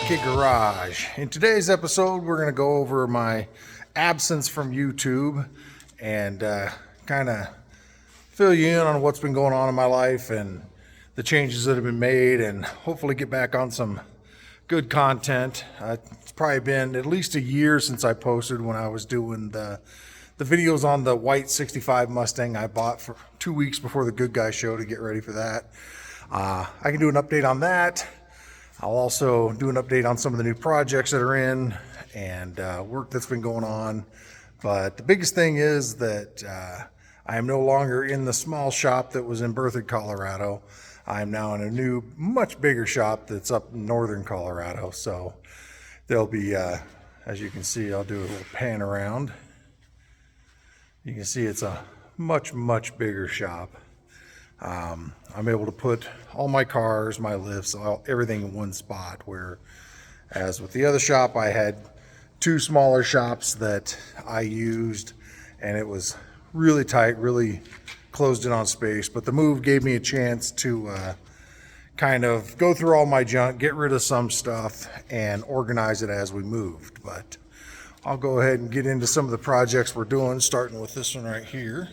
PhatKid Garage. In today's episode, we're going to go over my absence from YouTube and kind of fill you in on what's been going on in my life and the changes that have been made, and hopefully get back on some good content. It's probably been at least a year since I posted when I was doing the videos on the white 65 Mustang I bought for 2 weeks before the Good Guy show to get ready for that. I can do an update on that. I'll also do an update on some of the new projects that are in and work that's been going on. But the biggest thing is that I am no longer in the small shop that was in Berthoud, Colorado. I am now in a new, much bigger shop that's up in northern Colorado. So there'll be, as you can see, I'll do a little pan around. You can see it's a much, much bigger shop. I'm able to put all my cars, my lifts, everything in one spot, where as with the other shop, I had two smaller shops that I used, and it was really tight, really closed in on space. But the move gave me a chance to kind of go through all my junk, get rid of some stuff, and organize it as we moved. But I'll go ahead and get into some of the projects we're doing, starting with this one right here.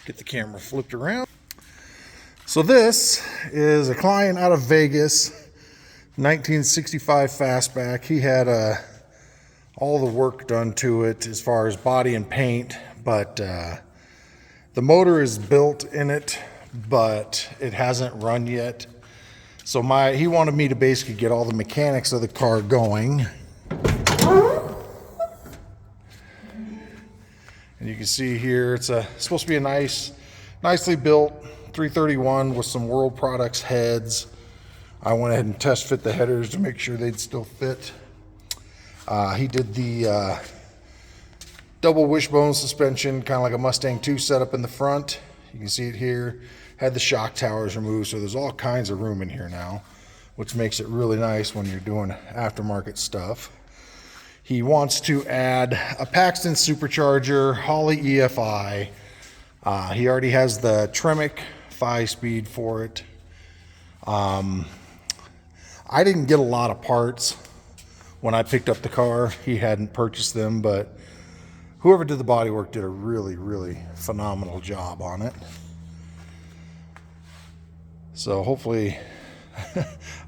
Get the camera flipped around. So this is a client out of Vegas, 1965 Fastback. He had all the work done to it as far as body and paint, but the motor is built in it, but it hasn't run yet. So he wanted me to basically get all the mechanics of the car going. And you can see here, it's supposed to be a nicely built 331 with some World Products heads. I went ahead and test fit the headers to make sure they'd still fit. He did the double wishbone suspension, kind of like a Mustang 2 setup in the front. You can see it here. Had the shock towers removed, so there's all kinds of room in here now, which makes it really nice when you're doing aftermarket stuff. He wants to add a Paxton supercharger, Holley EFI. He already has the Tremec 5-speed for it. I didn't get a lot of parts when I picked up the car. He hadn't purchased them, but whoever did the body work did a really, really phenomenal job on it. So hopefully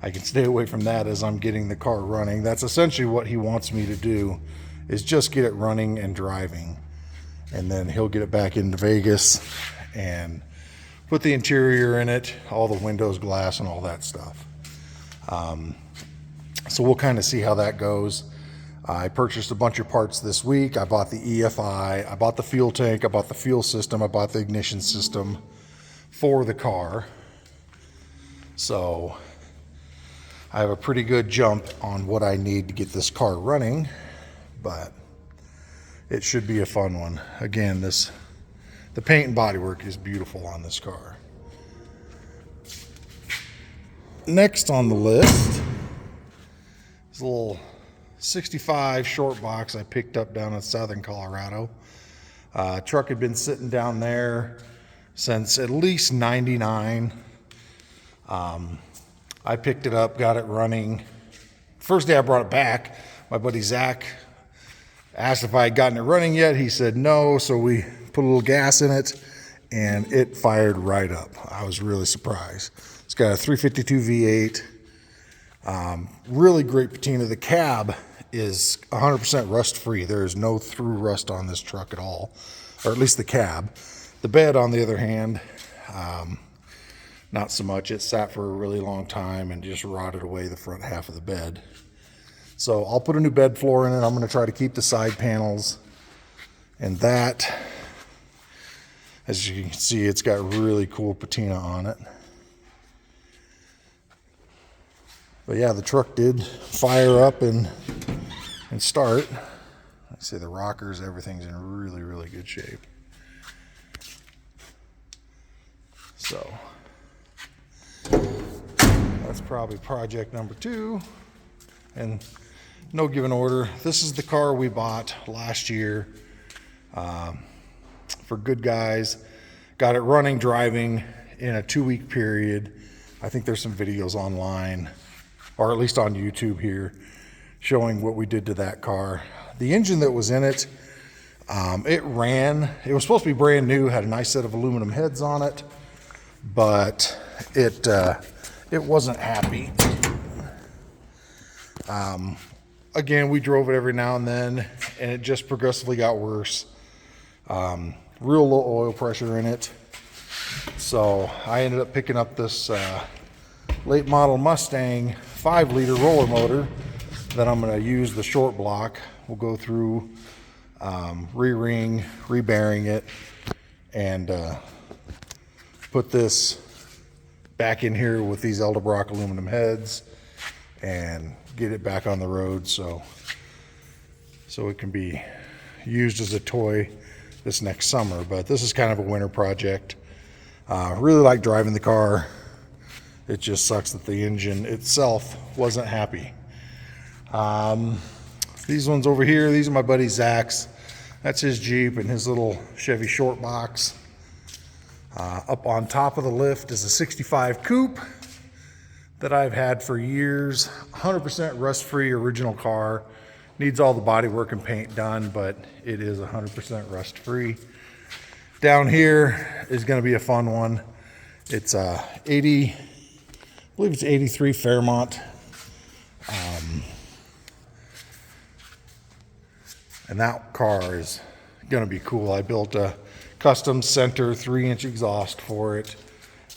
I can stay away from that as I'm getting the car running. That's essentially what he wants me to do, is just get it running and driving. And then he'll get it back into Vegas and put the interior in it, all the windows, glass, and all that stuff. So we'll kind of see how that goes. I purchased a bunch of parts this week. I bought the EFI, I bought the fuel tank, I bought the fuel system, I bought the ignition system for the car. So I have a pretty good jump on what I need to get this car running, but it should be a fun one. Again, the paint and bodywork is beautiful on this car. Next on the list is a little 65 short box I picked up down in southern Colorado. Truck had been sitting down there since at least '99. I picked it up, got it running. First day I brought it back, my buddy Zach asked if I had gotten it running yet. He said no, so we put a little gas in it and it fired right up. I was really surprised. It's got a 352 V8, really great patina. The cab is 100% rust free. There is no through rust on this truck at all, or at least the cab. The bed, on the other hand, not so much. It sat for a really long time and just rotted away the front half of the bed. So I'll put a new bed floor in it. I'm going to try to keep the side panels. And that, as you can see, it's got really cool patina on it. But yeah, the truck did fire up and start. I see the rockers, everything's in really, really good shape. So that's probably project number 2. And no given order, this is the car we bought last year for Good Guys. Got it running, driving in a 2-week period. I think there's some videos online, or at least on YouTube here. showing what we did to that car. The engine that was in it, it ran. It was supposed to be brand new, had a nice set of aluminum heads on it, but it wasn't happy. Again, we drove it every now and then, and it just progressively got worse. Real low oil pressure in it. So I ended up picking up this late model Mustang 5-liter roller motor that I'm going to use the short block. We'll go through, re-ring, re-bearing it, and put this back in here with these Edelbrock aluminum heads and get it back on the road so it can be used as a toy this next summer. But this is kind of a winter project. Really like driving the car. It just sucks that the engine itself wasn't happy. These ones over here, these are my buddy Zach's. That's his Jeep and his little Chevy short box. Up on top of the lift is a 65 coupe that I've had for years. 100% rust-free original car. Needs all the bodywork and paint done, but it is 100% rust-free. Down here is going to be a fun one. It's I believe it's 83 Fairmont. And that car is going to be cool. I built a custom center 3-inch exhaust for it.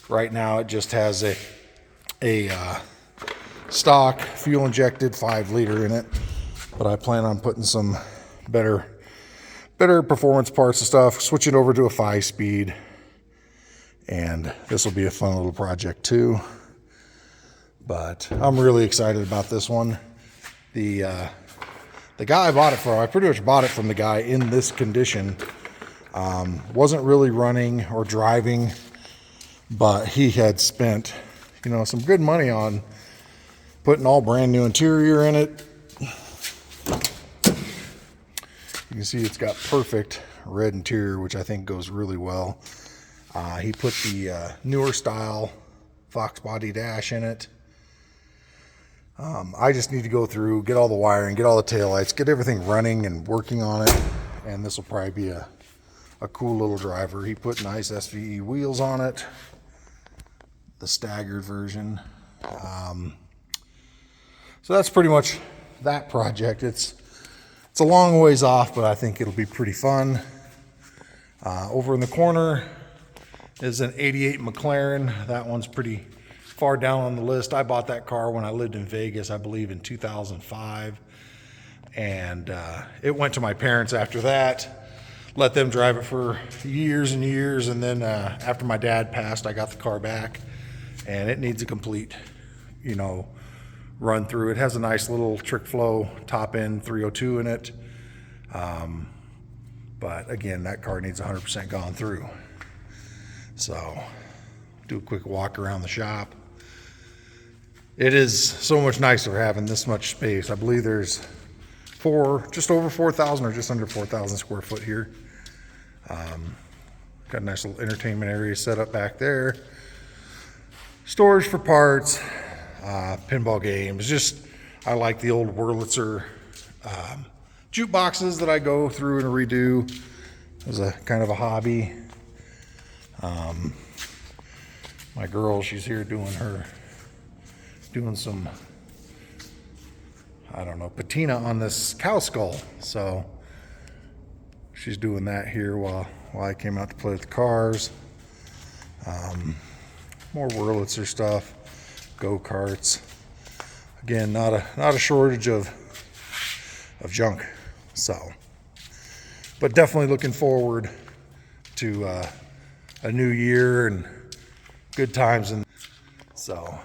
Right now it just has a stock fuel injected 5-liter in it, but I plan on putting some better performance parts and stuff, switch it over to a 5-speed, and this will be a fun little project too. But I'm really excited about this one. The guy I bought it from, I pretty much bought it from the guy in this condition. Wasn't really running or driving, but he had spent, some good money on putting all brand new interior in it. You can see it's got perfect red interior, which I think goes really well. He put the newer style Fox body dash in it. I just need to go through, get all the wiring, get all the taillights, get everything running and working on it, and this will probably be a cool little driver. He put nice SVE wheels on it, the staggered version. So that's pretty much that project. It's a long ways off, but I think it'll be pretty fun. Over in the corner is an 88 McLaren. That one's pretty far down on the list. I bought that car when I lived in Vegas, I believe in 2005. And it went to my parents after that. Let them drive it for years and years. And then after my dad passed, I got the car back. And it needs a complete, run through. It has a nice little trick flow top end 302 in it. But again, that car needs 100% gone through. So do a quick walk around the shop. It is so much nicer having this much space. I believe there's just over 4,000 or just under 4,000 square foot here. Got a nice little entertainment area set up back there. Storage for parts, pinball games. I like the old Wurlitzer jukeboxes that I go through and redo. It was a kind of a hobby. My girl, she's here doing some, I don't know, patina on this cow skull. So she's doing that here while I came out to play with the cars. More Wurlitzer stuff, go-karts. Again, not a shortage of junk. So, but definitely looking forward to a new year and good times. And so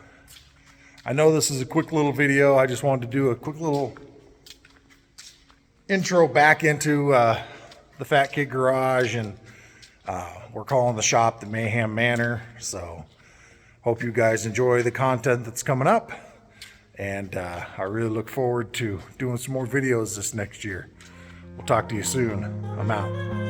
I know this is a quick little video. I just wanted to do a quick little intro back into the PhatKid Garage, and we're calling the shop the Mayhem Manor. So hope you guys enjoy the content that's coming up, and I really look forward to doing some more videos this next year. We'll talk to you soon. I'm out.